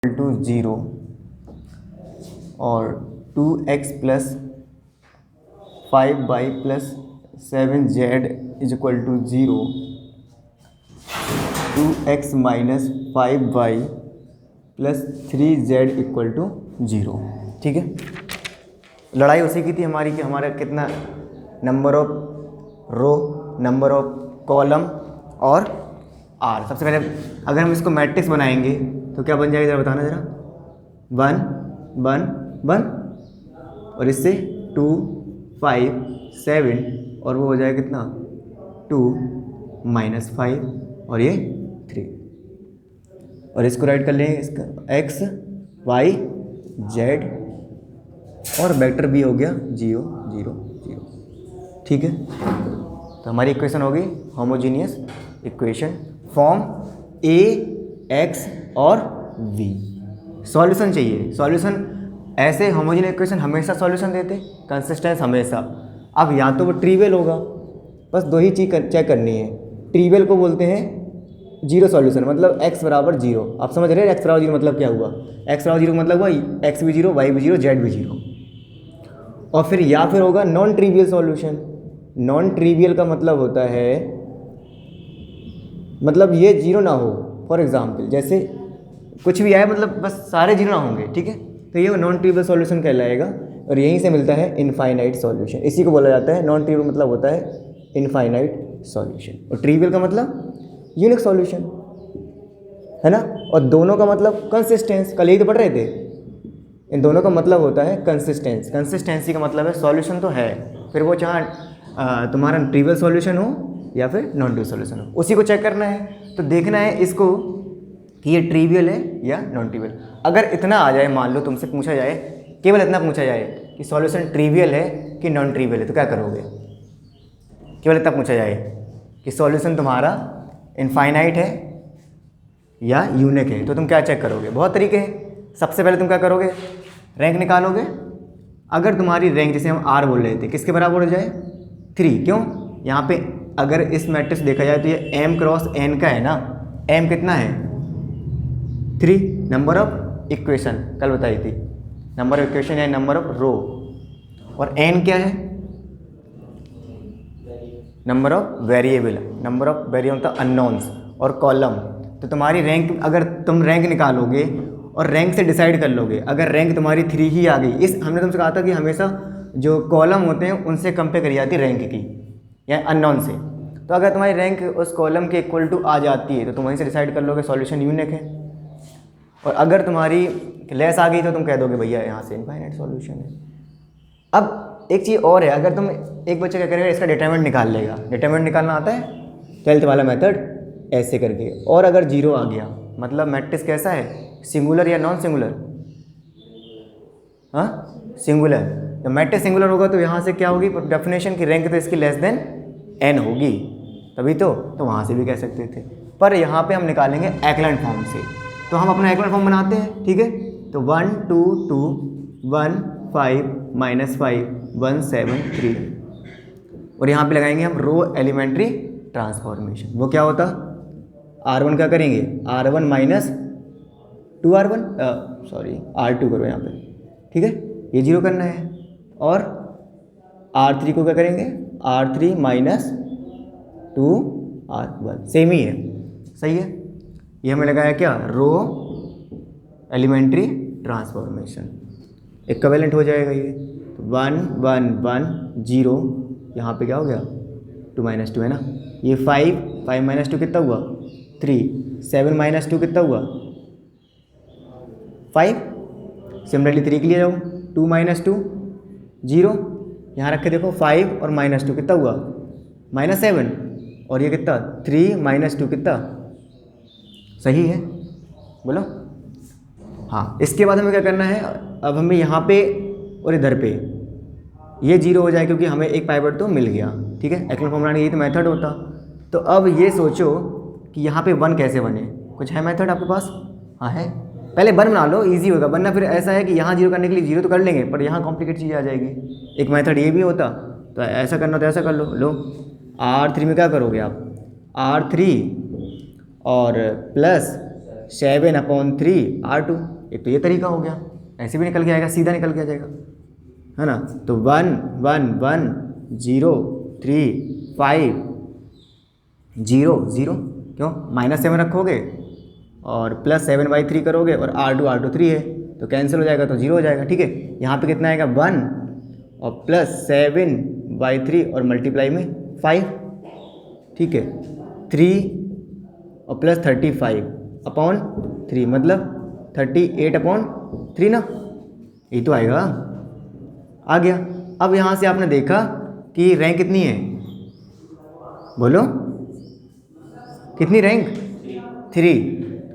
To 0 और 2x plus 5y plus 7z is equal to 0, 2x minus 5y plus 3z equal to 0। ठीक है, लड़ाई उसी की थी हमारी कि हमारा कितना number of row, number of column और आर। सबसे पहले अगर हम इसको मैट्रिक्स बनाएंगे तो क्या बन जाएगा, जरा बताना जरा। 1 1 1 और इससे 2 5 7 और वो हो जाएगा कितना 2 माइनस 5 और ये 3 और इसको राइट कर लेंगे इसका x y z और वेक्टर भी हो गया 0 0 0। ठीक है, तो हमारी इक्वेशन होगी homogeneous equation form a x और v। सॉल्यूशन चाहिए, सॉल्यूशन ऐसे होमोजीनियस इक्वेशन हमेशा सॉल्यूशन देते, कंसिस्टेंस हमेशा। अब या तो वो ट्रिवियल होगा, बस दो ही चीज़ चेक करनी है। ट्रिवियल को बोलते हैं जीरो सॉल्यूशन, मतलब x बराबर 0। आप समझ रहे हैं x बराबर 0 मतलब क्या हुआ, x बराबर 0 मतलब हुआ x भी 0 y भी 0 z भी 0। और फिर या फिर होगा non trivial solution. Non trivial का मतलब होता है मतलब ये 0 ना हो, फॉर एग्जाम्पल जैसे कुछ भी आए मतलब बस सारे 0 ना होंगे। ठीक है, तो ये नॉन ट्रिवियल सॉल्यूशन कहलाएगा और यहीं से मिलता है इनफाइनाइट सॉल्यूशन। इसी को बोला जाता है, नॉन ट्रिवियल मतलब होता है इनफाइनाइट सॉल्यूशन और ट्रिवियल का मतलब यूनिक सॉल्यूशन, है ना। और दोनों का मतलब कंसिस्टेंस, कल यही तो पढ़ रहे थे। इन दोनों का मतलब होता है कंसिस्टेंस। कंसिस्टेंसी का मतलब है सॉल्यूशन तो है, फिर वो चाहे तुम्हारा ट्रिवियल सॉल्यूशन हो या फिर नॉन ट्रिवियल सॉल्यूशन हो, उसी को चेक करना है। तो देखना है इसको कि ये ट्रिवियल है या नॉन ट्रिवियल। अगर इतना आ जाए, मान लो तुमसे पूछा जाए, केवल इतना पूछा जाए कि सॉल्यूशन ट्रिवियल है कि नॉन ट्रिवियल है, तो क्या करोगे। केवल इतना पूछा जाए कि सॉल्यूशन तुम्हारा इनफाइनाइट है या यूनिक है, तो तुम क्या चेक करोगे। बहुत तरीके हैं। सबसे पहले तुम क्या करोगे, रैंक निकालोगे। अगर तुम्हारी रैंक, जैसे हम आर बोल रहे थे, किसके बराबर हो जाए 3। क्यों, यहाँ पे अगर इस मैट्रिक्स देखा जाए तो ये m क्रॉस n का है ना। m कितना है 3, नंबर ऑफ इक्वेशन कल बताई थी, नंबर ऑफ इक्वेशन या नंबर ऑफ रो। और n क्या है, number of variable, number of variable होता है अननोन्स और कॉलम। तो तुम्हारी रैंक, अगर तुम रैंक निकालोगे और रैंक से डिसाइड कर लोगे, अगर रैंक तुम्हारी 3 ही आ गई, इस हमने तुमसे कहा था कि हमेशा जो कॉलम होते हैं उनसे कंपेयर करी जाती है रैंक की या अननोन से। तो अगर तुम्हारी रैंक उस कॉलम के इक्वल टू आ जाती है तो तुम वहीं से डिसाइड कर लोगे सॉल्यूशन यूनिक है। और अगर तुम्हारी लेस आ गई तो तुम कह दोगे भैया यहाँ से इनफाइनाइट सॉल्यूशन है। अब एक चीज़ और है, अगर तुम एक बच्चा क्या करेगा, इसका डिटरमिनेंट निकाल लेगा। डिटरमिनेंट निकालना आता है 12th वाला मेथड, ऐसे करके। और अगर 0 आ गया मतलब मैट्रिक्स कैसा है, सिंगुलर या नॉन सिंगुलर। हाँ, सिंगुलर। जब मैट्रिक्स सिंगुलर होगा तो यहाँ से क्या होगी डेफिनेशन की, रैंक तो इसकी लेस देन n होगी, तभी तो वहाँ से भी कह सकते थे। पर यहाँ पे हम निकालेंगे एक्लन फॉर्म से, तो हम अपना एक्लन फॉर्म बनाते हैं। ठीक है, तो 1 2 2 1 5 -5 1 7 3 और यहाँ पे लगाएंगे हम रो एलिमेंट्री ट्रांसफॉर्मेशन। वो क्या होता, R1 क्या करेंगे, R1 minus 2R1 sorry R2 करो यहाँ पे। ठीक है, ये 0 करना है। और R3 को क्या करेंगे, R3 माइनस 2R1, सेम ही है, सही है। ये हमें लगाया क्या, रो एलिमेंट्री ट्रांसफॉर्मेशन, इक्विवेलेंट हो जाएगा ये। 1 1 1 0, यहाँ पे क्या हो गया 2 - 2 है ना। ये 5 5 - 2 कितना हुआ 3, 7 - 2 कितना हुआ 5। सिमिलरली 3 के लिए जाओ, 2 - 2 0, यहाँ रख के देखो 5 और -2 कितना हुआ -7, और ये कितना 3 - 2 कितना, सही है, बोलो। हाँ, इसके बाद हमें क्या करना है, अब हमें यहाँ पे और इधर पे ये 0 हो जाए क्योंकि हमें एक पाइवट तो मिल गया। ठीक है, एक्लन फॉर्म बनाने यही तो मेथड होता। तो अब ये सोचो कि यहाँ पे 1 कैसे बने, कुछ है मेथड आपके पास। हाँ है, पहले 1 बना लो, इजी होगा। वरना फिर ऐसा है कि यहाँ 0 करने के लिए 0 तो कर लेंगे पर यहाँ कॉम्प्लिकेट चीज़ आ जाएगी। एक मेथड ये भी होता, तो ऐसा करना तो ऐसा कर लो। R3 में क्या करोगे आप, R3 और प्लस 7/3 एक तो ये तरीका हो गया, ऐसे भी निकल के आएगा, सीधा निकल के आ जाएगा, है ना। तो 1 1 1 0 3 5 0 0, क्यों -7 रखोगे और +7/3 करोगे और R2 3 है तो कैंसिल हो जाएगा, तो 0 हो जाएगा, ठीक है। यहाँ पे कितना आएगा 1 और +7/3 और मल्टीप्लाई में 5, ठीक है, 3 और +35/3 मतलब 38/3 ना, ये तो आएगा, आ गया। अब यहाँ से आपने देखा कि रैंक कितनी है, बोलो कितनी रैंक 3,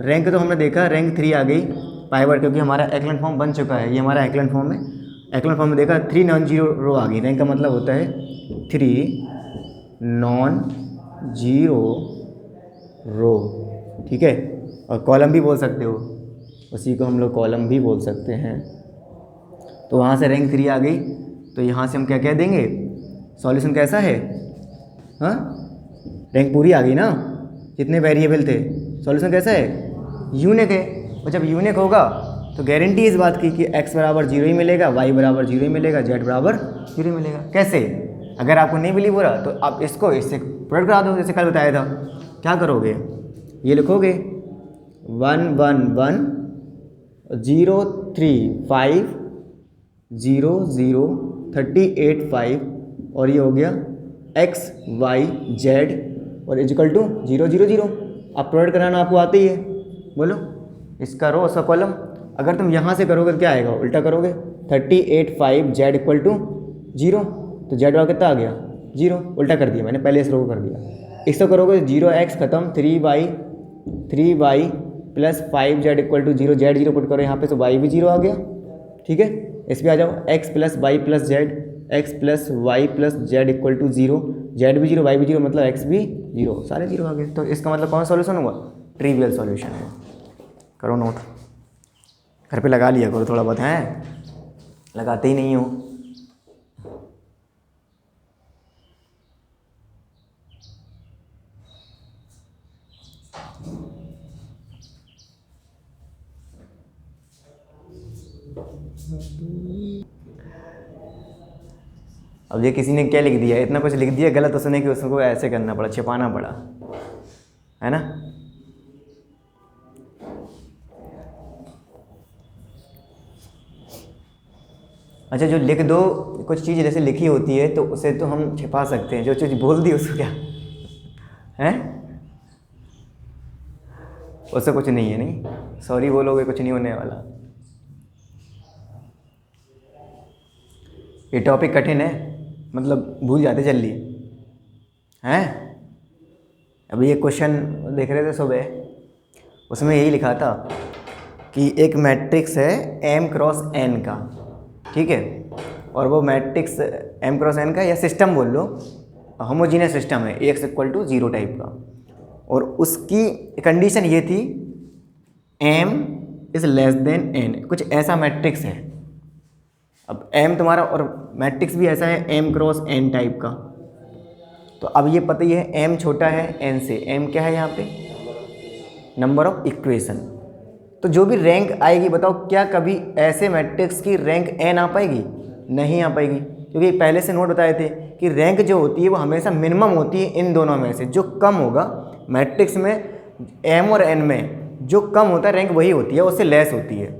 रैंक तो हमने देखा रैंक 3 आ गई पाइवर, क्योंकि हमारा एक्लन फॉर्म बन चुका है, ये हमारा एक्लन फॉर्म है। एक्लन फॉर्म में देखा 3 नॉन जीरो रो आ गई, रैंक का मतलब होता है 3 नॉन जीरो रो, ठीक है। और कॉलम भी बोल सकते हो, उसी को हम लोग कॉलम भी बोल सकते हैं। तो वहाँ से रैंक 3 आ गई, तो यहाँ से हम क्या कह देंगे, सॉल्यूशन कैसा है, हाँ रैंक पूरी आ गई ना, कितने वेरिएबल थे, सॉल्यूशन कैसा है, यूनिक है। और जब यूनिक होगा तो गारंटी इस बात की कि x बराबर 0 ही मिलेगा, y बराबर 0 ही मिलेगा, z बराबर 0 ही मिलेगा। कैसे, अगर आपको नहीं बिलीव हो रहा तो आप इसको इससे प्रोडक्ट करा दो, जैसे कल बताया था। क्या करोगे, ये लिखोगे 1 1 1 0 3 5 0 0 38 5 और ये हो गया x y z और इजिकल टू 0 0 0। अब प्रोडक्ट कराना आपको आते ही है, बोलो इसका रो उसका कॉलम। अगर तुम यहाँ से करोगे तो क्या आएगा, उल्टा करोगे 38 5 z इक्वल टू 0, तो z वाला कितना आ गया 0, उल्टा कर दिया मैंने, पहले इस रो को कर दिया। इसको करोगे 0x खत्म 3y plus 5z equal to 0, z 0 put करो यहाँ पे तो y भी 0 आ गया, ठीक है। इस पर आ जाओ x plus Y plus Z, x plus Y plus Z equal to 0, Z भी 0 वाई भी 0 मतलब x भी 0, सारे 0 आ गए। तो इसका मतलब कौन सा सॉल्यूशन हुआ, ट्रिवियल सॉल्यूशन है। करो नोट, घर पे लगा लिया करो थोड़ा बहुत, हैं लगाते ही नहीं हो। अब ये किसी ने क्या लिख दिया, इतना कुछ लिख दिया गलत, उसने कि उसको ऐसे करना पड़ा, छिपाना पड़ा, है ना। अच्छा जो लिख दो, कुछ चीज़ जैसे लिखी होती है तो उसे तो हम छिपा सकते हैं, जो चीज़ बोल दी उसको क्या है, उससे कुछ नहीं है, नहीं सॉरी बोलोगे कुछ नहीं होने वाला। ये टॉपिक कठिन है, मतलब भूल जाते जल्दी हैं। अभी ये क्वेश्चन देख रहे थे सुबह, उसमें यही लिखा था कि एक मैट्रिक्स है m क्रॉस n का, ठीक है, और वो मैट्रिक्स m क्रॉस n का या सिस्टम बोल लो, होमोजीनियस सिस्टम है Ax इक्वल टू 0 टाइप का, और उसकी कंडीशन ये थी m is less than n, कुछ ऐसा मैट्रिक्स है। अब m तुम्हारा और मैट्रिक्स भी ऐसा है m क्रॉस n टाइप का, तो अब ये पता ही है m छोटा है n से, m क्या है यहाँ पे, नंबर ऑफ इक्वेशन। तो जो भी रैंक आएगी बताओ, क्या कभी ऐसे मैट्रिक्स की रैंक n आ पाएगी, नहीं आ पाएगी, क्योंकि पहले से नोट बताए थे कि रैंक जो होती है वो हमेशा मिनिमम होती है इन दोनों में से, जो कम होगा मैट्रिक्स में m और n में जो कम होता है रैंक वही होती है, उससे लेस होती है।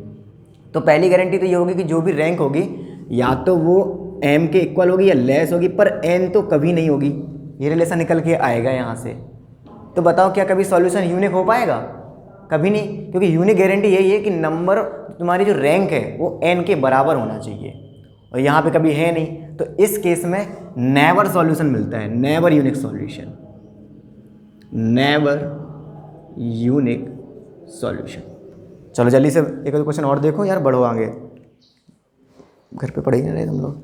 तो पहली गारंटी तो ये होगी कि जो भी रैंक होगी या तो वो m के इक्वल होगी या लेस होगी, पर n तो कभी नहीं होगी, ये रिलेशन निकल के आएगा यहाँ से। तो बताओ क्या कभी सॉल्यूशन यूनिक हो पाएगा, कभी नहीं, क्योंकि यूनिक गारंटी यही है कि नंबर तुम्हारी जो रैंक है वो n के बराबर होना चाहिए, और यहाँ पे कभी है नहीं, तो इस केस में नेवर सॉल्यूशन मिलता है, never unique solution, never unique solution. चलो जल्दी से एक दो क्वेश्चन और देखो यार, बढ़ो आगे, घर पे पढ़ ही नहीं रहे तुम लोग।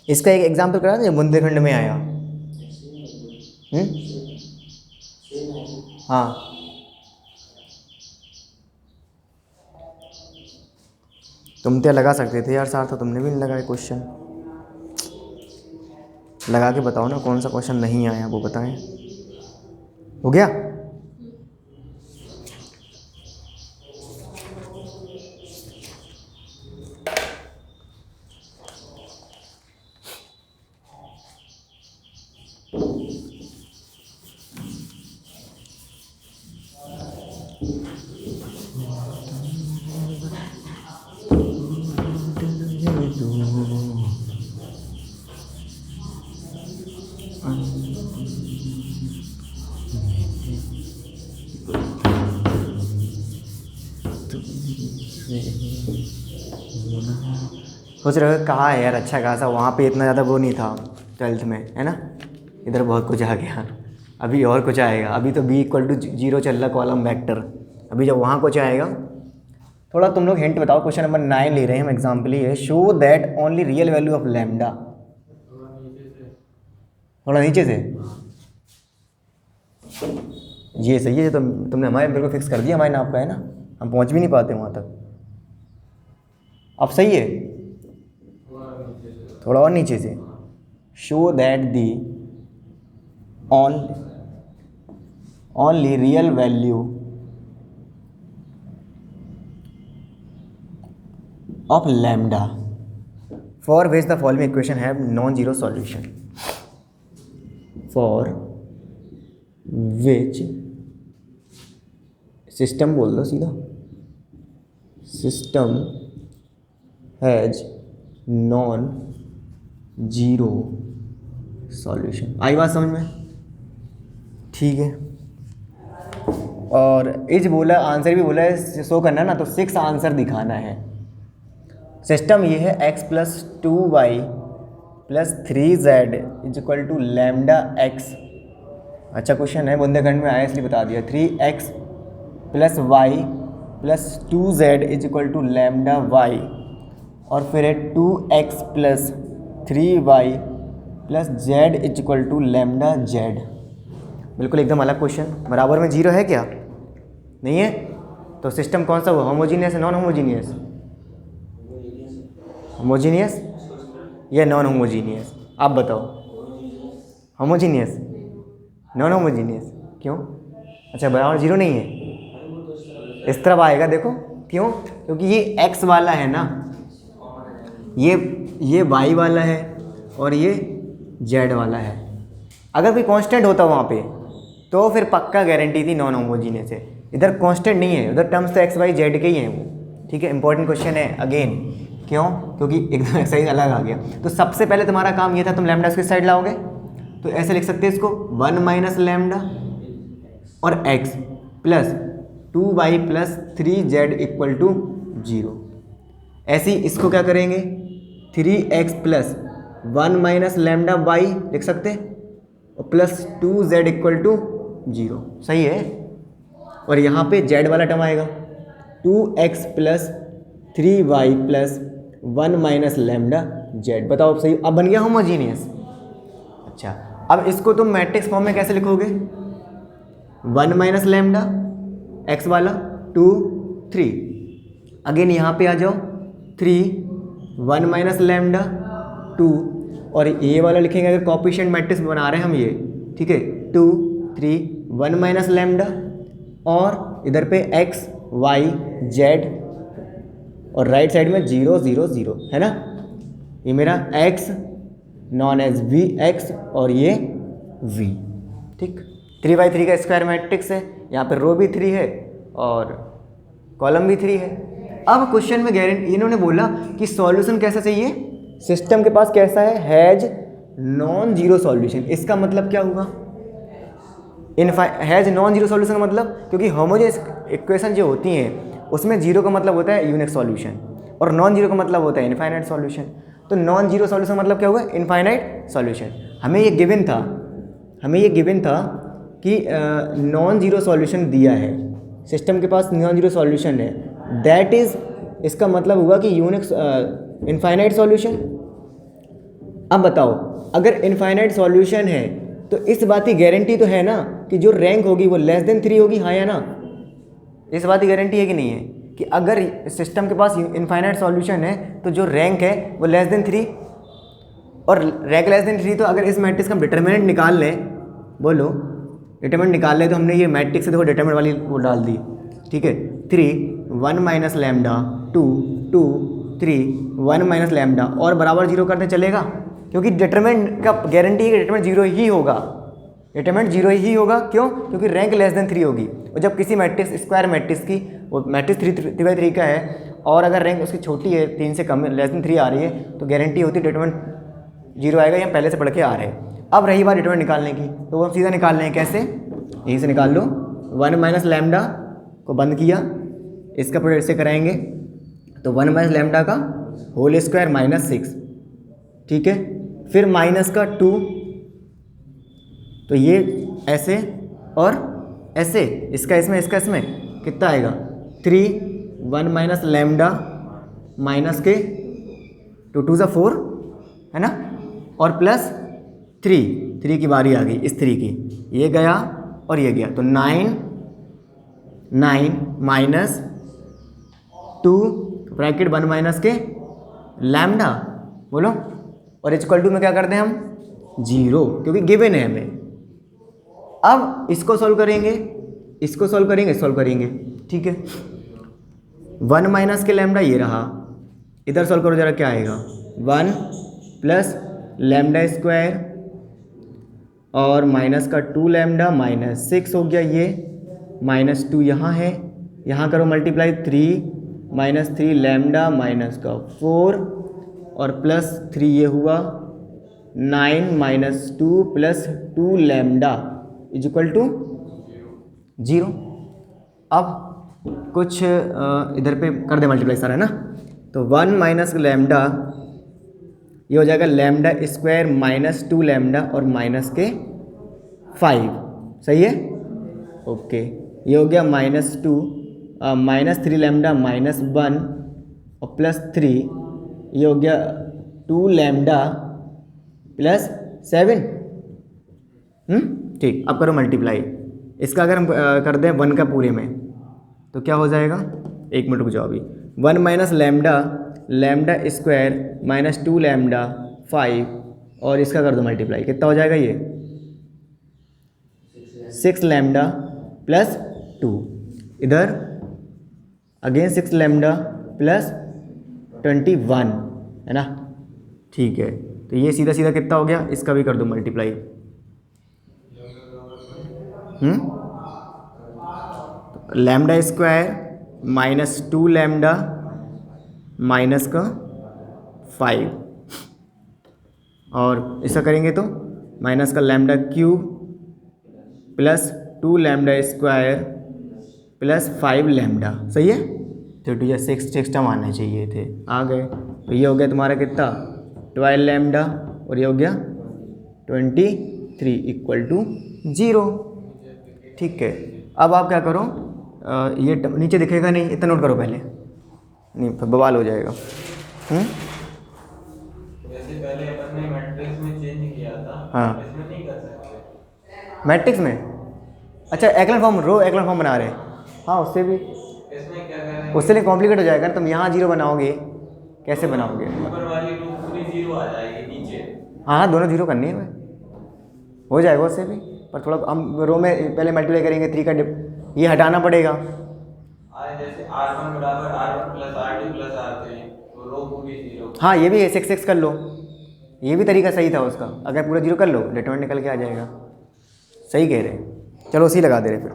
इसका एक एग्जाम्पल करा जो बुंदेलखंड में आया। हाँ तुम तो लगा सकते थे यार सार, तो तुमने भी नहीं लगाया क्वेश्चन। लगा के बताओ ना कौन सा क्वेश्चन नहीं आया वो बताएं। हो गया? सोच रहे हो कहाँ है यार अच्छा खासा, वहाँ पे इतना ज़्यादा वो नहीं था 12th में, है ना। इधर बहुत कुछ आ गया, अभी और कुछ आएगा। अभी तो b=0 चल रहा कॉलम वेक्टर, अभी जब वहाँ कुछ आएगा। थोड़ा तुम लोग हिंट बताओ। क्वेश्चन नंबर 9 ले रहे हैं हम, एग्जाम्पल ही है। Show that only real value of lambda. थोड़ा नीचे से ये सही है। तुमने हमारे बिल्कुल फिक्स कर दिया, हमारे नाप का है ना, हम पहुँच भी नहीं पाते वहाँ तक। अब सही है, थोड़ा और नीचे से। Show that the only real value of lambda for which the following equation have non zero solution. For which system बोल दो सीधा, system has non zero solution. आई बात समझ में? ठीक है। और इज बोला, आंसर भी बोला है शो करना ना, तो 6 आंसर दिखाना है। सिस्टम ये है x+2y + 3z = लैम्डा x। अच्छा क्वेश्चन है, बुंदेलखंड में आया इसलिए बता दिया। 3x + y + 2z = lambda y। और फिर है 2x + 3y + z = lambda z। बिल्कुल एकदम अलग क्वेश्चन। बराबर में 0 है क्या? नहीं है। तो सिस्टम कौन सा हुआ? होमोजीनियस है नॉन होमोजीनियस? होमोजीनियस या नॉन होमोजीनियस? आप बताओ। होमोजीनियस, नॉन होमोजीनियस क्यों? अच्छा बराबर 0 नहीं है, इस तरफ आएगा देखो। क्यों? क्योंकि ये x वाला है ना, ये y वाला है और ये z वाला है। अगर कोई कांस्टेंट होता वहाँ पे तो फिर पक्का गारंटी थी नॉन होमोजीनियस है। इधर कांस्टेंट नहीं है, उधर टर्म्स तो x y z के ही हैं वो। ठीक है, इंपॉर्टेंट क्वेश्चन है अगेन। क्यों? क्योंकि एकदम एक्सरसाइज अलग आ गया। तो सबसे पहले तुम्हारा काम ये था, तुम लैम्डा किस साइड लाओगे, तो ऐसे लिख सकते हैं इसको 1 - लैम्डा और x + 2y + 3z = 0। ऐसे ही इसको क्या करेंगे, 3x + 1 - लैम्डा y लिख सकते और + 2z = 0। सही है। और यहाँ पे z वाला टर्म आएगा 2x + 3y + 1 - लैम्डा z। बताओ अब सही, अब बन गया होमोजीनियस। अच्छा अब इसको तुम मैट्रिक्स फॉर्म में कैसे लिखोगे? 1 - लैम्डा x वाला 2 3। अगेन यहाँ पे आ जाओ 3 1 - लैम्डा 2। और ये वाला लिखेंगे अगर कॉफिशिएंट मैट्रिक्स बना रहे हैं हम ये, ठीक है, 2 3 1 - लैम्डा और इधर पे x y z और राइट साइड में 0 0 0 है ना। ये मेरा x known as we x और ये v। ठीक, 3/3 का स्क्वायर मैट्रिक्स है। यहाँ पे रो भी 3 है और कॉलम भी 3 है। अब क्वेश्चन में गारंटी इन्होंने बोला कि सॉल्यूशन कैसा चाहिए, सिस्टम के पास कैसा है, हैज नॉन जीरो सॉल्यूशन। इसका मतलब क्या हुआ, हैज नॉन जीरो सॉल्यूशन का मतलब, क्योंकि होमोजेनियस इक्वेशन जो होती हैं उसमें जीरो का मतलब होता है यूनिक सॉल्यूशन और नॉन जीरो का मतलब होता है इनफाइनाइट सॉल्यूशन। तो नॉन जीरो सॉल्यूशन मतलब क्या हुआ, इनफाइनाइट सॉल्यूशन। हमें ये गिवन था कि नॉन जीरो सॉल्यूशन दिया है, सिस्टम के पास नॉन जीरो सॉल्यूशन है, दैट इज़, इसका मतलब हुआ कि यूनिक इनफाइनाइट सॉल्यूशन। अब बताओ, अगर इनफाइनाइट सॉल्यूशन है तो इस बात की गारंटी तो है ना कि जो रैंक होगी वो लेस देन 3 होगी, हाँ या ना? इस बात की गारंटी है कि नहीं है कि अगर सिस्टम के पास इनफाइनाइट सॉल्यूशन है तो जो रैंक है वो लेस देन 3, और रैंक लेस देन 3, तो अगर इस मैट्रिक्स का हम डिटर्मिनेंट निकाल लें, बोलो डिटर्मिनेंट निकाल लें, तो हमने ये मैट्रिक्स से देखो डिटर्मिनेंट वाली वो डाल दी, ठीक है। 3 1 माइनस लैम्डा 2 2 3 1 माइनस लैम्डा और बराबर जीरो करते चलेगा, क्योंकि डिटर्मिनेंट का गारंटी है कि डिटर्मिनेंट जीरो ही होगा, डिटर्मिनेंट जीरो ही होगा। क्यों? क्योंकि रैंक लेस देन 3 होगी, और जब किसी मैट्रिक्स स्क्वायर मैट्रिक्स की वो मैट्रिक्स 3 का है और अगर रैंक उसकी छोटी है, 3 से कम लेस देन 3 आ रही है, तो गारंटी होती है डिटर्मिनेंट जीरो आएगा, ये हम पहले से पढ़ के आ रहे हैं। अब रही बात डिटर्मिनेंट निकालने की, तो वो हम सीधा निकाल लें, कैसे? यहीं से निकाल लो। 1 माइनस लैम्डा को बंद किया, इसका प्रोडक्ट से कराएंगे, तो 1 माइनस लैम्डा का होल स्क्वायर माइनस 6, ठीक है। फिर माइनस का 2, तो ये ऐसे और ऐसे, इसका इसमें इसका इसमें कितना आएगा? 3 1 माइनस लैम्डा माइनस के 2 2 4 है ना, और प्लस 3 की बारी आ गई, इस 3 की, ये गया और ये गया, तो 9 9 माइनस 2 ब्रैकेट 1 माइनस के लैम्डा, बोलो, और इक्वल टू में क्या करते हैं हम? 0, क्योंकि गिवन है हमें। अब इसको सॉल्व करेंगे, इसको सॉल्व करेंगे, सॉल्व करेंगे, ठीक है। 1 माइनस के लैम्डा ये रहा, इधर सॉल्व करो जरा, क्या आएगा? 1 प्लस लैम्डा स्क्वायर और माइनस का 2 लैम्डा माइनस 6 हो गया, ये माइनस 2 यहाँ है, यहाँ करो मल्टीप्लाई, 3 माइनस 3 लैम्डा माइनस का 4 और प्लस 3 ये हुआ, 9 minus 2 plus 2 lambda is equal to 0। अब कुछ इधर पे कर दे मल्टीप्लाई सारा, है ना, तो 1 माइनस लैम्डा, ये हो जाएगा लैम्डा स्क्वायर माइनस 2 लैम्डा और माइनस के 5, सही है, ओके। ये हो गया माइनस 2 माइनस 3 लैम्डा माइनस 1 और प्लस 3, ये हो गया 2 लैम्डा प्लस 7, ठीक। अब करो मल्टीप्लाई, इसका अगर हम कर दें 1 का पूरे में, तो क्या हो जाएगा? 1 मिनट रुक जाओ अभी। 1 minus lambda lambda square minus 2 lambda 5 और इसका कर दो मल्टीप्लाई, कितना हो जाएगा ये? 6 लैम्डा प्लस 2, इधर अगेन 6 लैम्डा प्लस 21, है ना, ठीक है। तो ये सीधा सीधा कितना हो गया? इसका भी कर दो multiply, lambda square minus 2 lambda minus का 5 और ऐसा करेंगे तो माइनस का lambda cube plus 2 lambda square plus 5 lambda, सही है। तो 2 या 6 टर्म आने चाहिए थे, आ गए। तो ये हो गया तुम्हारा कितना? 12 लैम्डा और ये हो गया 23 इक्वल टू 0, ठीक है। अब आप क्या करो, ये नीचे दिखेगा नहीं, इतना नोट करो पहले, नहीं फिर बवाल हो जाएगा। जैसे पहले अपन ने मैट्रिक्स में चेंज किया था, हाँ, इसमें नहीं कर सकते मैट्रिक्स में, अच्छा एक्लन फॉर्म, रो एक्लन फॉर्म बना रहे हैं, हाँ उससे भी, इसमें क्या करेंगे? उससे भी कॉम्प्लिकेट हो जाएगा। तुम यहाँ 0 बनाओगे, कैसे बनाओगे? ऊपर वाली रो पूरी 0 आ जाएगी, नीचे हाँ हाँ, दोनों 0 करनी है भाई, हो जाएगा उससे भी, पर थोड़ा हम रो में पहले मल्टीप्लाई करेंगे, 3 का ये हटाना पड़ेगा। जैसे R1 बराबर R1 plus R2 plus R3, तो रो पूरी 0। हाँ ये भी है, 6 कर लो, ये भी तरीका सही था उसका, अगर पूरा 0 कर लो डिटरमिनेंट निकल के आ जाएगा, सही कह रहे हैं। चलो उसी लगा दे रहे फिर।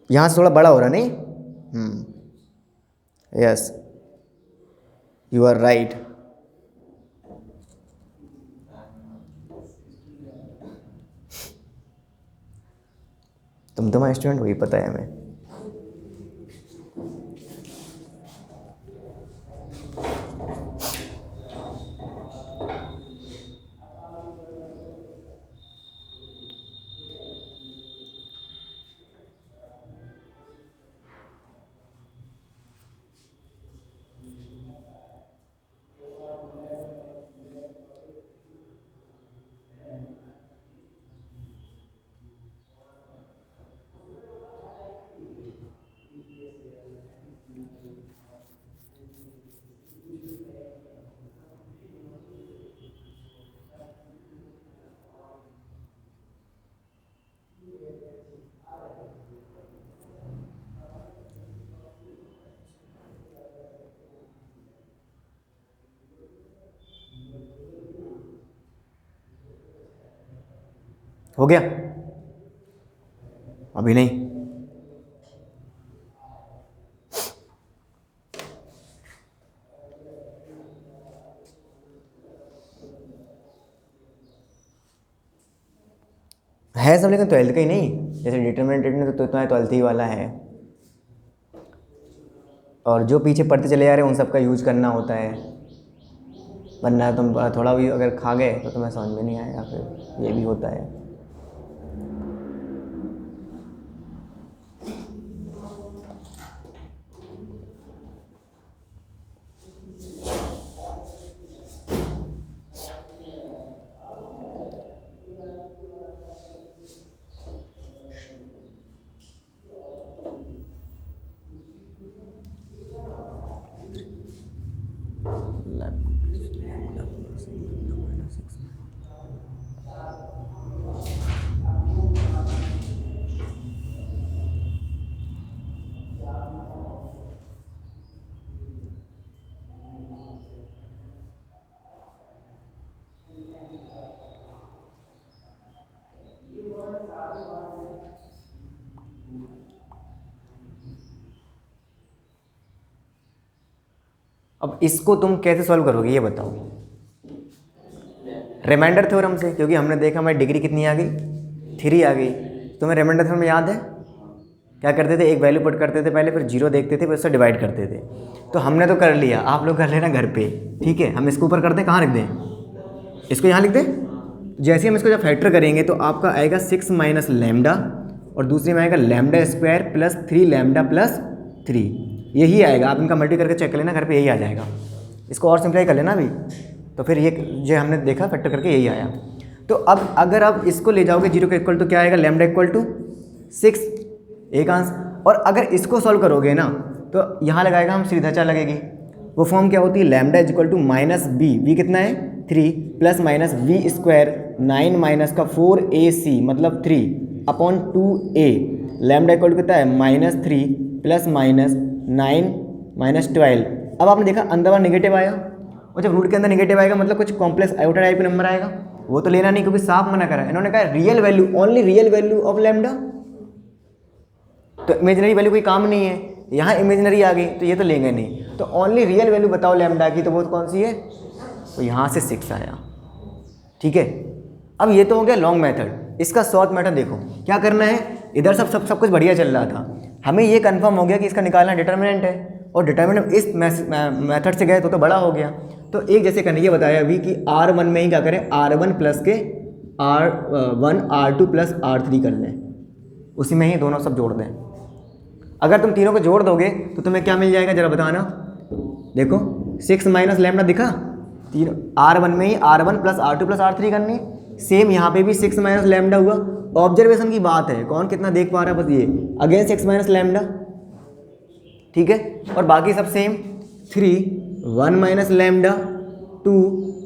यहाँ से थोड़ा बड़ा हो रहा नहीं? Yes, you are right. तुम तुम्हारा स्टूडेंट वही पता है हमें। हो गया? अभी नहीं। है सब, लेकिन 12th का ही नहीं। जैसे डिटरमिनेंट में तो तुम्हारा 12th ही वाला है, और जो पीछे पढ़ते चले जा रहे हैं उन सब का यूज करना होता है, वरना तुम थोड़ा भी अगर खा गए तो तुम्हें समझ में नहीं आएगा, फिर ये भी होता है। अब इसको तुम कैसे सॉल्व करोगे ये बताओ? रिमाइंडर थ्योरम से, क्योंकि हमने देखा हमारी डिग्री कितनी आ गई, 3 आ गई। तुम्हें रिमाइंडर थ्योरम याद है? क्या करते थे, एक वैल्यू पुट करते थे पहले, फिर 0 देखते थे, फिर उससे डिवाइड करते थे। तो हमने तो कर लिया, आप लोग कर लेना घर पे, ठीक है? हम इसको ऊपर कर दें, कहाँ रख दें? इसको यहाँ लिख दें। जैसे ही हम इसको जब फैक्टर करेंगे तो आपका आएगा 6 माइनस लैम्डा, और दूसरे में आएगा lambda square plus 3 lambda plus 3, यही आएगा। आप इनका मल्टी करके चेक कर लेना घर पे, यही आ जाएगा। इसको और सिंप्लाई कर लेना अभी, तो फिर ये जो हमने देखा फैक्टर करके यही आया। तो अब अगर आप इसको ले जाओगे 0 के इक्वल, तो क्या आएगा? लैम्डा इक्वल टू 6, एक आंसर। और अगर इसको सॉल्व करोगे ना तो यहाँ लगाएगा हम सीधा चाल लगेगी। वो फॉर्म क्या होती है? Lambda is equal to minus B कितना है? 3 plus minus B square 9 minus का 4ac मतलब 3 upon 2a। Lambda equal to कितना है? -3 प्लस माइनस 9 माइनस 12। अब आपने देखा अंदर बार निगेटिव आया, और जब रूट के अंदर निगेटिव आएगा मतलब कुछ कॉम्प्लेक्स आयोटा टाइप का नंबर आएगा, वो तो लेना नहीं, क्योंकि साफ मना करा है इन्होंने। कहा real value, only real value of lambda, तो इमेजिनरी वैल्यू कोई काम नहीं है। यहाँ इमेजिनरी आ गई तो ये तो लेंगे नहीं, तो ओनली रियल वैल्यू बताओ लैम्डा की, तो वो कौन सी है? तो यहाँ से 6 आया, ठीक है? अब ये तो हो गया लॉन्ग मेथड। इसका शॉर्ट मेथड देखो क्या करना है। इधर सब कुछ बढ़िया चल रहा था, हमें ये कंफर्म हो गया कि इसका निकालना डिटर्मिनेंट है, और डिटर्मिनेंट इस मेथड से गए तो बड़ा हो गया। तो एक जैसे करने ये बताया अभी कि R1 में ही क्या करें, R1 प्लस के R1 R2 प्लस R3 कर लें, उसी में ही दोनों सब जोड़ दें। अगर तुम तीनों को जोड़ दोगे तो तुम्हें क्या मिल जाएगा जरा बताना। देखो 6 माइनस लैम्डा दिखा, तीनों R1 में ही R1 plus R2 plus R3 करनी। सेम यहाँ पे भी 6 माइनस लैम्डा हुआ। ऑब्जर्वेशन की बात है, कौन कितना देख पा रहा है बस ये, अगेन 6 माइनस लैम्डा, ठीक है? और बाकी सब सेम, 3 1 माइनस लैम्डा 2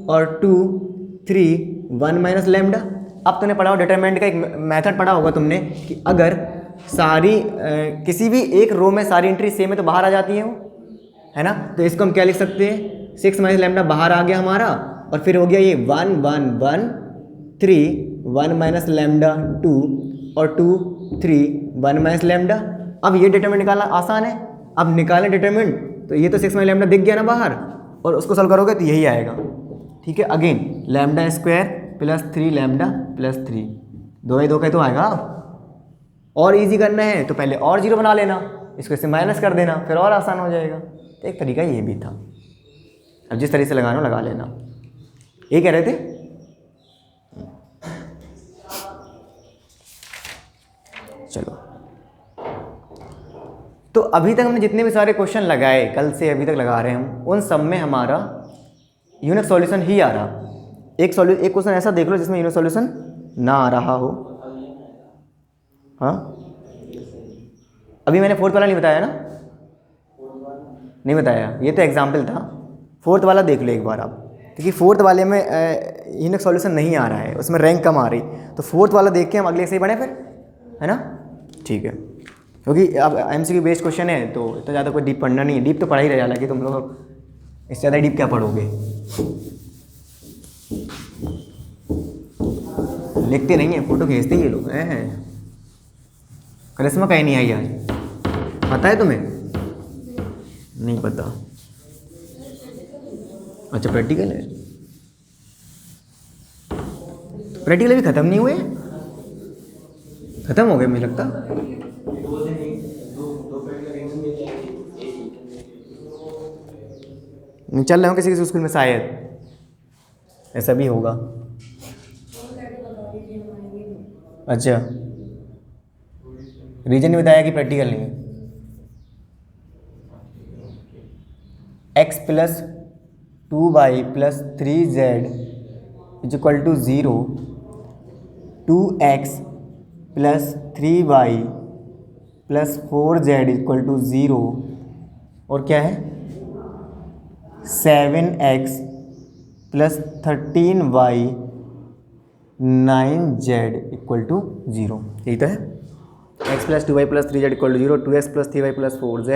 और 2 3 1 माइनस लैम्डा। अब तुमने पढ़ा हो डिटरमिनेंट का एक मेथड पढ़ा होगा तुमने कि अगर सारी किसी भी एक रो में सारी एंट्री सेम है तो बाहर आ जाती है वो, है ना? तो इसको हम क्या लिख सकते हैं, 6 माइनस लैम्डा बाहर आ गया हमारा, और फिर हो गया ये 1 1 1 3 1 माइनस लैम्डा 2 और 2 3 1 माइनस लैम्डा। अब ये डिटरमिनेंट निकालना आसान है। अब निकालें डिटरमिनेंट, तो ये तो 6 माइनस लैम्डा दिख गया ना बाहर, और उसको सॉल्व करोगे तो यही आएगा, ठीक है? Again lambda square plus 3 lambda plus 3, 2 2 का तो आएगा। और इजी करना है तो पहले और 0 बना लेना, इसको इससे माइनस कर देना, फिर और आसान हो जाएगा। तो एक तरीका ये भी था। अब जिस तरीके से लगाना हो लगा लेना। ये कह रहे थे चलो, तो अभी तक हमने जितने भी सारे क्वेश्चन लगाए, कल से अभी तक लगा रहे हैं हम, उन सब में हमारा यूनिक सॉल्यूशन ही आ रहा। एक क्वेश्चन ऐसा देख लो जिसमें यूनिक सॉल्यूशन ना आ रहा हो। हाँ, अभी मैंने 4th वाला नहीं बताया ना, नहीं बताया, ये तो एग्जाम्पल था। 4th वाला देख लो एक बार आप, क्योंकि 4th वाले में यूनिक सॉल्यूशन नहीं आ रहा है, उसमें रैंक कम आ रही। तो 4th वाला देख के हम अगले से ही बढ़े फिर, है ना? ठीक है, क्योंकि अब MCQ बेस्ड क्वेश्चन है तो इतना ज़्यादा कोई डीप पढ़ना नहीं है। डीप तो पढ़ा ही रहे, हालांकि तुम लोग इससे ज़्यादा डीप क्या पढ़ोगे। लिखते नहीं है, फोटो खींचते ही ये लोग हैं। करिश्मा कहीं नहीं आई आज, पता है तुम्हें? नहीं पता। अच्छा प्रैक्टिकल है, प्रैक्टिकल अभी ख़त्म नहीं हुए? ख़त्म हो गए मुझे लगता। नहीं चल रहे हो किसी किसी स्कूल में, शायद ऐसा भी होगा। अच्छा रीजन ने बताया कि प्रैक्टिकल नहीं है। x plus 2y plus 3z is equal to 0, 2x plus 3y plus 4z equal to 0, और क्या है 7x plus 13y 9z equal to 0। यही तो है, x plus 2y plus 3z equal to 0, 2x plus 3y plus 4z,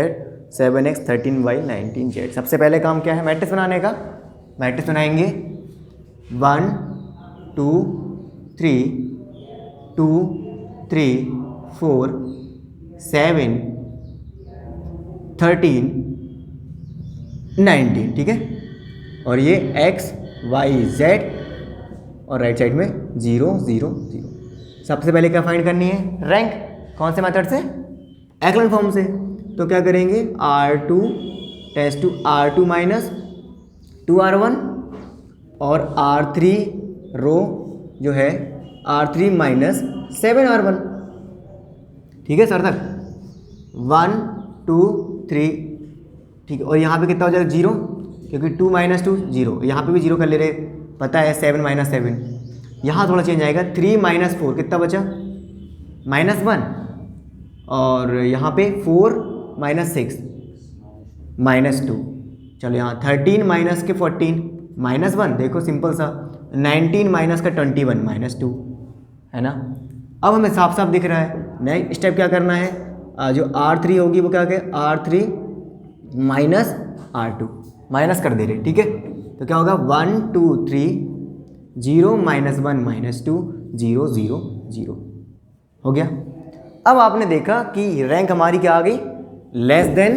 7x 13y 19z। सबसे पहले काम क्या है मैट्रिक्स बनाने का? मैट्रिक्स बनाएंगे 1 2 3 2 3 4 7 13 19, ठीक है। और ये x y z और राइट साइड में 0 0 0। सबसे पहले क्या फाइंड करनी है? रैंक। कौन से मेथड से? एक्लन फॉर्म से। तो क्या करेंगे R2 test to R2 minus 2R1 और R3 रो जो है R3 माइनस 7R1, ठीक है सर तक 1 2 3, ठीक है। और यहाँ पे कितना हो जाएगा 0, क्योंकि 2 माइनस 2 0, यहाँ पे भी 0 कर ले रहे, पता है 7 माइनस 7। यहाँ थोड़ा चेंज आएगा 3 माइनस 4 कितना बचा -1, और यहाँ पे 4 माइनस 6 -2। चलो यहाँ 13 माइनस के 14 -1, देखो सिंपल सा 19 माइनस का 21 -2 है ना। अब हमें साफ साफ दिख रहा है। नेक्स्ट स्टेप क्या करना है? जो R3 होगी वो क्या कहे R3 माइनस R2 माइनस कर दे रहे, ठीक है। तो क्या होगा 1 2 3 0 -1 -2 0 0 0 हो गया। अब आपने देखा कि रैंक हमारी क्या आ गई? Less than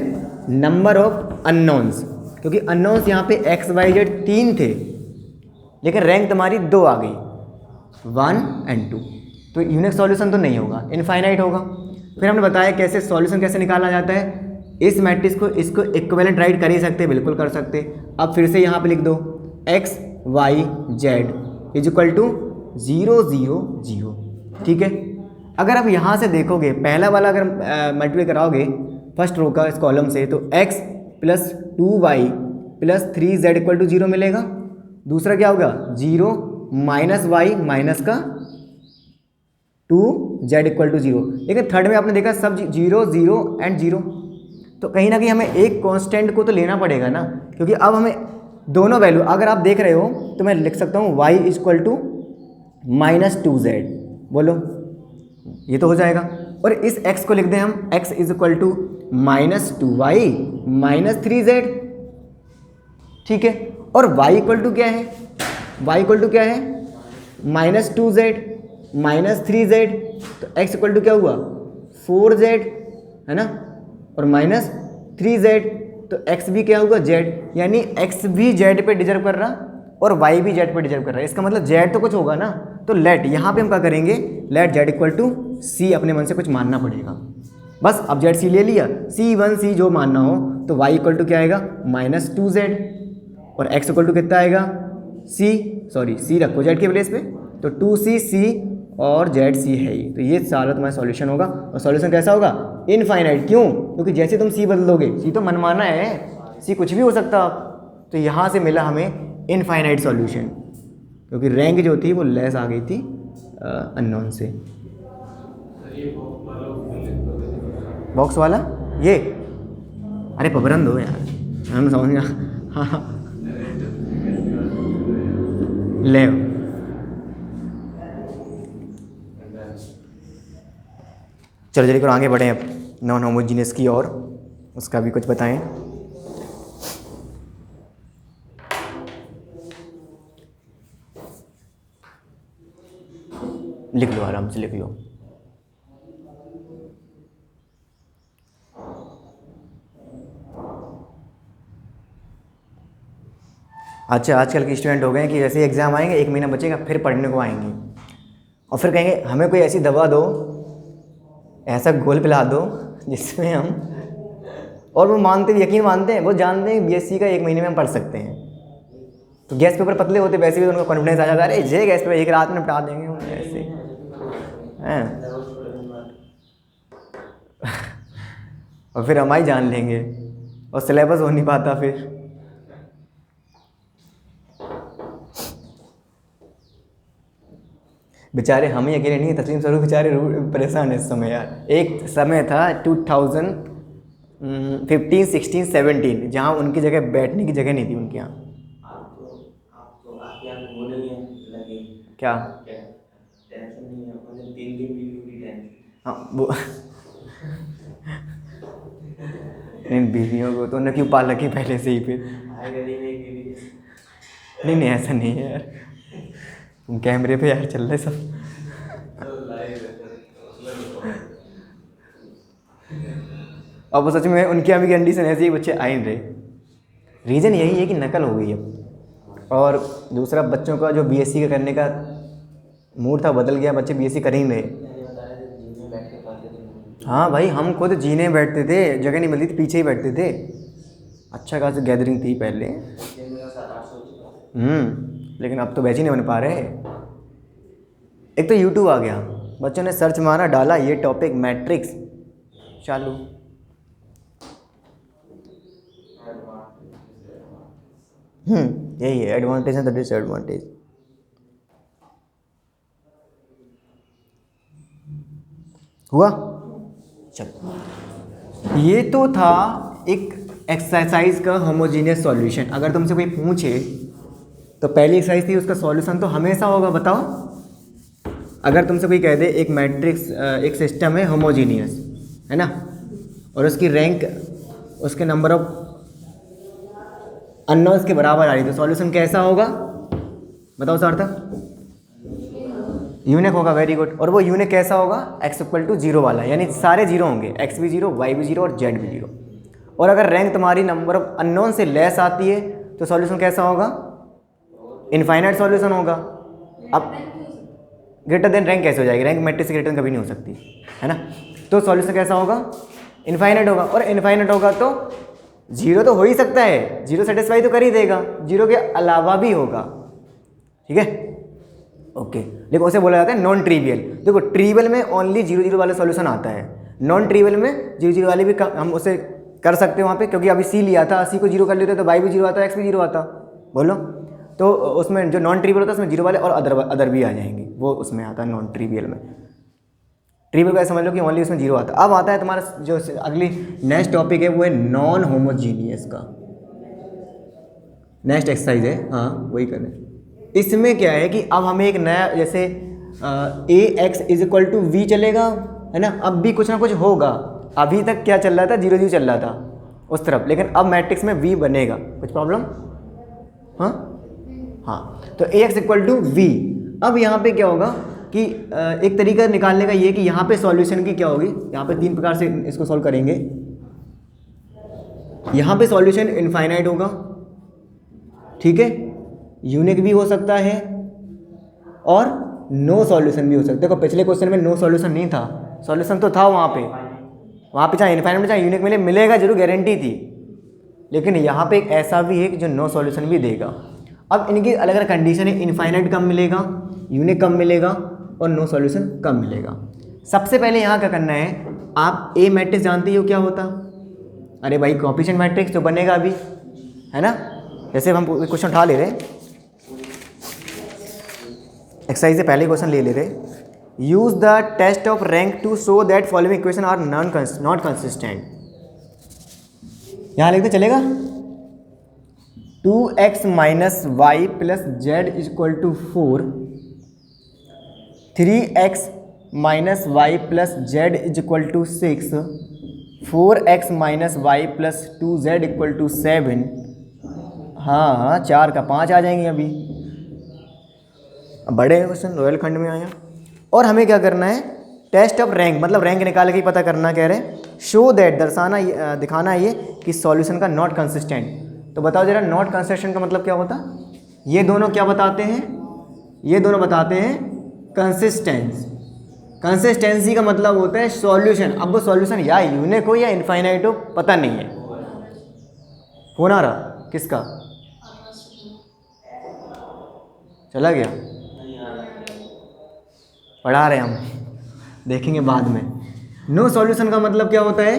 number of unknowns, क्योंकि अननोन्स यहाँ पे x y z 3 थे, लेकिन रैंक तुम्हारी 2 आ गई 1 और 2। तो यूनिक सॉल्यूशन तो नहीं होगा, इनफाइनाइट होगा। फिर हमने बताया कैसे सॉल्यूशन कैसे निकाला जाता है। इस मैट्रिक्स को इसको इक्विवेलेंट राइट कर ही सकते, बिल्कुल कर सकते। अब फिर से यहाँ पे लिख दो x y z is equal to 0 0 0, ठीक है। अगर आप यहाँ से देखोगे पहला वाला अगर मल्टीप्लाई कराओगे फर्स्ट रो का इस कॉलम से, तो x plus 2y plus 3z equal to 0 मिलेगा। दूसरा क्या होगा 0 माइनस वाई माइनस का 2z इक्वल टू 0। लेकिन थर्ड में आपने देखा सब 0 0 एंड 0, तो कहीं ना कहीं हमें एक कांस्टेंट को तो लेना पड़ेगा ना, क्योंकि अब हमें दोनों वैल्यू अगर आप देख रहे हो तो मैं लिख सकता हूँ y इक्वल टू -2z, बोलो ये तो हो जाएगा। और इस x को लिख दें हम x is equal to -2y -3z, ठीक है। और y इक्वल टू क्या है? y इक्वल टू क्या है? -2z -3z, तो x इक्वल टू क्या हुआ 4z है ना, और -3z, तो x भी क्या होगा z, यानी x भी z पे डिजर्व कर रहा और y भी z पे डिजर्व कर रहा है। इसका मतलब z तो कुछ होगा ना। तो लेट यहाँ पे हम क्या करेंगे, let z equal to c, अपने मन से कुछ मानना पड़ेगा बस। अब z c ले लिया, c1 c जो मानना हो, तो y इक्वल टू क्या आएगा -2z, और x इक्वल टू कितना आएगा c रखो z के प्लेस पे, तो 2c c और जेड सी है ही। तो ये सारा तुम्हारा सॉल्यूशन होगा। और सॉल्यूशन कैसा होगा? इनफाइनाइट। क्यों? क्योंकि जैसे तुम सी बदलोगे, सी तो मनमाना है, सी कुछ भी हो सकता। तो यहाँ से मिला हमें इनफाइनाइट सॉल्यूशन, क्योंकि रैंक जो थी वो लेस आ गई थी अननोन से। बॉक्स वाला ये, अरे पबरन दो यार, हम समझ गया। हाँ ले चलो जल्दी करो, आगे बढ़ें अब नॉन होमोजीनियस की और उसका भी कुछ बताएं। लिख लो, आराम से लिख लो। अच्छा, आजकल के स्टूडेंट हो गए हैं कि जैसे एग्ज़ाम आएंगे 1 महीना बचेगा फिर पढ़ने को आएंगे और फिर कहेंगे हमें कोई ऐसी दवा दो, ऐसा घोल पिला दो जिसमें हम, और वो मानते, यकीन मानते हैं, वो जानते हैं बीएससी का 1 महीने में हम पढ़ सकते हैं। तो गैस पेपर पतले होते वैसे भी उनको कॉन्फिडेंस आ जाता है, अरे ये गैस पेपर एक रात में निपटा देंगे हम ऐसे हैं। और फिर हम ही जान लेंगे और सिलेबस हो नहीं पाता फिर। बेचारे हम ही अकेले नहीं, तस्लीम सर बेचारे परेशान है इस समय यार। एक समय था 2015, 16, 17 जहाँ उनकी जगह बैठने की जगह नहीं थी उनके यहाँ। आप तो आपके यहाँ वो नहीं है लगे क्या टेंशन नहीं है, मतलब 3 दिन की टेंशन। हाँ वो इन बीवियों को तो उन्हें क्यों पाल रखी पहले से ही फिर। आएगा नहीं में एक भी नहीं नहीं ऐसा नहीं है यार, कैमरे पे यार चल रहे सब। अब वो सच में उनकी अभी कंडीशन ऐसी ही, बच्चे आ ही नहीं रहे। रीज़न यही है कि नकल हो गई है, और दूसरा बच्चों का जो बीएससी का करने का मूड था बदल गया, बच्चे बीएससी कर ही नहीं रहे। हाँ भाई, हम खुद जीने बैठते थे, जगह नहीं मिलती थी, पीछे ही बैठते थे। अच्छा खासी गैदरिंग थी पहले। लेकिन अब तो बैच ही नहीं बन पा रहे। एक तो यूट्यूब आ गया, बच्चों ने सर्च मारा, डाला ये टॉपिक मैट्रिक्स, चालू। यही है एडवांटेज एंड डिसएडवांटेज। हुआ? चलो, ये तो था एक एक्सरसाइज का होमोजीनियस सॉल्यूशन। अगर तुमसे कोई पूछे तो पहली एक्सरसाइज थी, उसका सॉल्यूशन तो हमेशा होगा, बताओ। अगर तुमसे कोई कह दे एक मैट्रिक्स, एक सिस्टम है होमोजीनियस, है ना, और उसकी रैंक उसके नंबर ऑफ अननोन्स के बराबर आ रही, तो सॉल्यूशन कैसा होगा बताओ सार्थक? यूनिक होगा, वेरी गुड। और वो यूनिक कैसा होगा? x=0 वाला, यानी सारे जीरो होंगे, x भी जीरो, y भी जीरो और z भी जीरो। और अगर रैंक तुम्हारी नंबर ऑफ अननोन से लेस आती है तो सॉल्यूशन कैसा होगा? इनफाइनाइट सॉल्यूशन होगा। अब ग्रेटर देन रैंक कैसे हो जाएगी? रैंक मैट्रिक्स से ग्रेटर देन कभी नहीं हो सकती, है ना। तो सॉल्यूशन कैसा होगा? इनफाइनाइट होगा। और इनफाइनाइट होगा तो जीरो तो हो ही सकता है, जीरो सेटिस्फाई तो कर ही देगा, जीरो के अलावा भी होगा, ठीक है, ओके। देखो उसे बोला जाता है नॉन ट्रिवियल। देखो ट्रिवियल में ओनली 0 0 वाला सॉल्यूशन आता है, नॉन ट्रिवियल में 0 0 वाले भी हम उसे कर सकते हैं वहाँ पे, क्योंकि अभी सी लिया था, सी को 0 कर लेते तो y भी 0 आता, x भी 0 आता, बोलो। तो उसमें जो नॉन ट्रिवियल होता है उसमें 0 वाले और अदर भी आ जाएंगे, वो उसमें आता है नॉन ट्रिवियल में। ट्रिवियल का समझ लो कि ओनली उसमें 0 आता। अब आता है तुम्हारा जो अगली नेक्स्ट टॉपिक है, वो है नॉन होमोजीनियस का। नेक्स्ट एक्सरसाइज है, हाँ वही करें। इसमें क्या है कि अब हमें एक नया, जैसे ax=v चलेगा, है ना, अब भी कुछ ना कुछ होगा। अभी तक क्या चल रहा था? 0 0 चल रहा था उस तरफ, लेकिन अब मैट्रिक्स में v बनेगा, कुछ प्रॉब्लम? हाँ, तो ax=v। अब यहाँ पे क्या होगा कि एक तरीका निकालने का ये कि यहाँ पे सॉल्यूशन की क्या होगी, यहाँ पे 3 प्रकार से इसको सॉल्व करेंगे। यहाँ पे सॉल्यूशन इनफाइनाइट होगा, ठीक है, यूनिक भी हो सकता है और नो सॉल्यूशन भी हो सकता है। देखो पिछले क्वेश्चन में नो सॉल्यूशन नहीं था, सॉल्यूशन तो था वहाँ पे चाहे इनफाइनाइट में चाहे यूनिक मिलेगा जरूर, गारंटी थी। लेकिन यहाँ पे एक ऐसा भी है कि जो नो सॉल्यूशन भी देगा। अब इनकी अलग अलग कंडीशन है, इनफाइनाइट कम मिलेगा, यूनिक कम मिलेगा और नो सॉल्यूशन कम मिलेगा। सबसे पहले यहाँ क्या करना है, आप ए मैट्रिक्स जानते हो क्या होता? अरे भाई कोएफिशिएंट मैट्रिक्स जो बनेगा अभी, है ना। जैसे हम क्वेश्चन उठा ले रहे हैं, एक्सरसाइज से पहले क्वेश्चन ले रहे, use the test of rank to show that following equation are not consistent. यहाँ लिखते चलेगा 2x - y + z = 4, 3x - y + z = 6, 4x - y + 2z = 7। हाँ 4 का 5 आ जाएंगे अभी। अब बड़े क्वेश्चन, रॉयल खंड में आया। और हमें क्या करना है, टेस्ट ऑफ रैंक, मतलब रैंक निकाल के ही पता करना कह रहे हैं। शो दैट, दर्शाना, दिखाना ये कि सॉल्यूशन का नॉट कंसिस्टेंट। तो बताओ जरा, नॉट कंसिस्टेंट का मतलब क्या होता? ये दोनों क्या बताते हैं? ये दोनों बताते हैं कंसिस्टेंस। कंसिस्टेंसी का मतलब होता है सॉल्यूशन। अब वो सॉल्यूशन या यूनिक हो या इनफाइनाइट हो, पता नहीं है। हो ना रहा किसका? चला गया? पढ़ा रहे हम, देखेंगे बाद में। नो सॉल्यूशन का मतलब क्या होता है?